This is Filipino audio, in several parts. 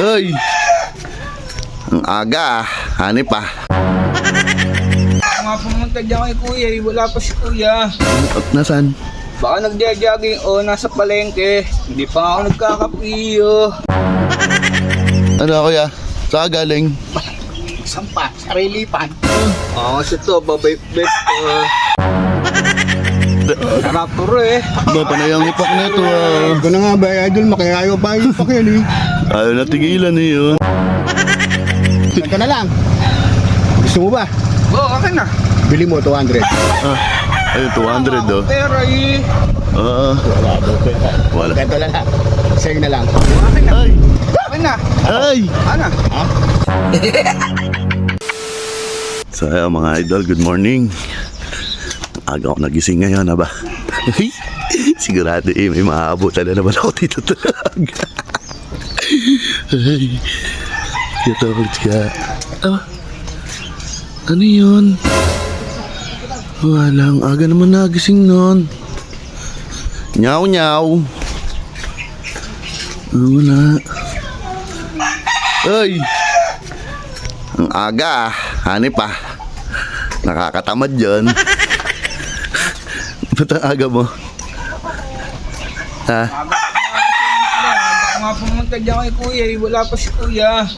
Ay! Ang aga, hanip pa. Mga pumunta dyan kay kuya, wala pa si kuya. Nasaan? Baka nagja-jogging o nasa palengke. Hindi pa ako nagkakapiyo. Ano kuya? Saan ka galing? Sampa, sarili pan. Oo, kasi to, babait-bait ko. Sarap to eh. Ba, panay ang ipak na ito ah. Ito na nga ba, idol, makiayaw pa yung pakyan eh. Ayaw na tigilan eh yun. Ito na lang. Gusto mo ba? Oo, akin na. Bili mo 200. Ah, ayun, 200 oh. Pero eh. Ah, Wala daw. wala. Ito na lang. Sa'yo na lang. Akin na. Ay! Akin na. Ay! Ano? Ha? So ayun, mga idol, good morning. Aga ako nagising ngayon, ba? Sigurado may maabutan na naman ako dito talaga. Ay, ito ako siya. Ano yun? Walang aga naman nagising nun. Nyaw nyaw. Wala. Ay! Ang aga, hanip pa. Nakakatamad yun. Ba't ang aga mo? Ha? Mga pumunta dyan kay kuya, wala pa si kuya.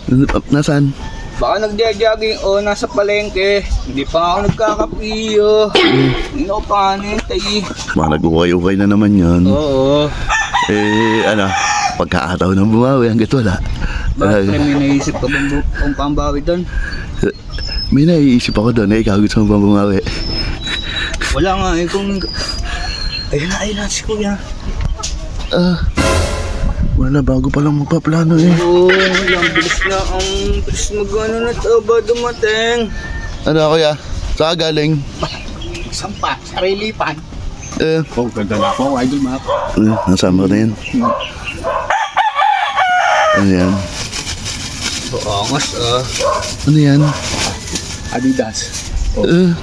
Nasaan? Baka nagja-jogging o nasa palengke. Hindi pa ako nagkakapiyo. Hindi ako pa nintay. Mga nag-ukay-ukay na naman yun. Oo. Ano? Pagkakataon ng bumawi hanggat wala. Bakit may naisip ka bang kung pambawi doon? May naiisip ako doon ikaw gusto mo bang bumawi? Wala nga eh kung... Ayun na si kuya. Wala, bago pa lang magpaplano eh. Oo, ang bilis na. Ang bilis mag-ano na ito ba dumating? Ano kuya? Saan ka galing? Sampa, sarili pan. Oh, ganda na ako, idol, map. Nasama ko na yan. Ano yan? Angas ah. Ano yan? Adidas. Ang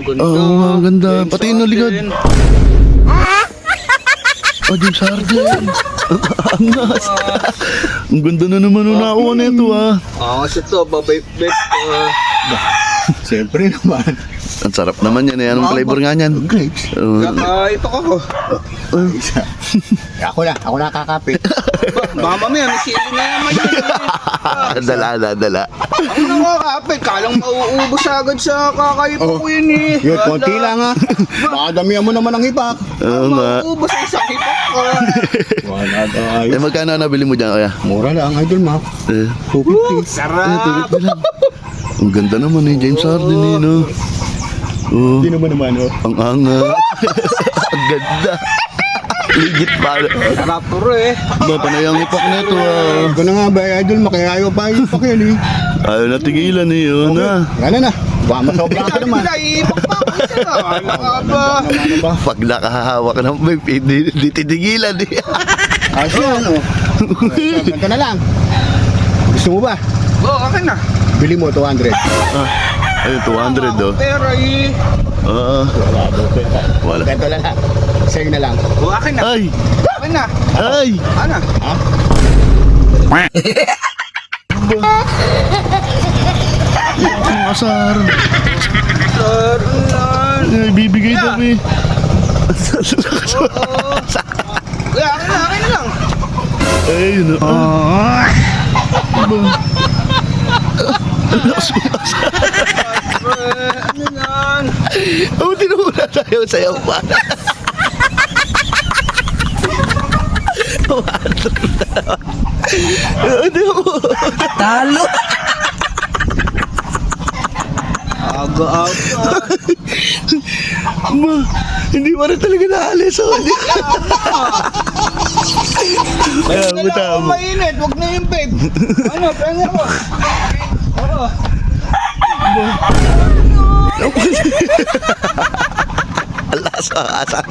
ganda. Oo, ang ganda. James Pati yung likod. Harden. James Harden. Ang angas. Ang ganda na naman nung nakuha na ito ah. Angas ito, babait-bait ko. Siyempre naman. Ang sarap naman yan eh. Anong flavor nga yan? Grapes. Ito ka ko. Ako na kakapit. Baka mamaya, may sili na naman yun. Dala. Ang nakakapit, kalang mauubos agad sa kakaipo ko yun eh. Yun, konti lang ha. Baka damihan mo naman ang ipak. Oo nga. Mauubos ang sakit ko. Wala daw. Magkano nabili mo dyan kuya? Mura lang, idol, map. 250. Sarap. Ang ganda naman eh. James Harden eh no. Oh, Hindi naman, oh. ang anga. Ang ganda. Legit pa. Sarap to eh. Ba, panay ang ipak na ito ah. Ito na nga ba, idol, makiayaw pa yung pakyan eh. Ayaw na tigilan eh yun ah. Wala na. Baka masobra ka naman. Ano ka ba? Ano ba? Pag nakahawak ng vape, hindi titigilan eh. Asya, ano? Ito na lang. Gusto mo ba? Oo, akin na. Bili mo 200. Ayun, 200 oh. Pero eh. Wala daw. Wala. Ito na lang. Sa'yo na lang. Oo, akin na. Ay! Akin na. Ay! Ano? Ha? Ang asar. Sarunan. Ay, bibigay daw eh. Oo. Kaya akin na lang. Ay, yun oh. Ang lakas mo asar. Ano yan? Oh, tinuna tayo sa'yo pa. Talo. Aga-aga. Ma, hindi mo rin talaga naalis oh. Kaya na lang ako mainit. Huwag na yung babe. Ano, pengen ko. Oo. Alas, asar.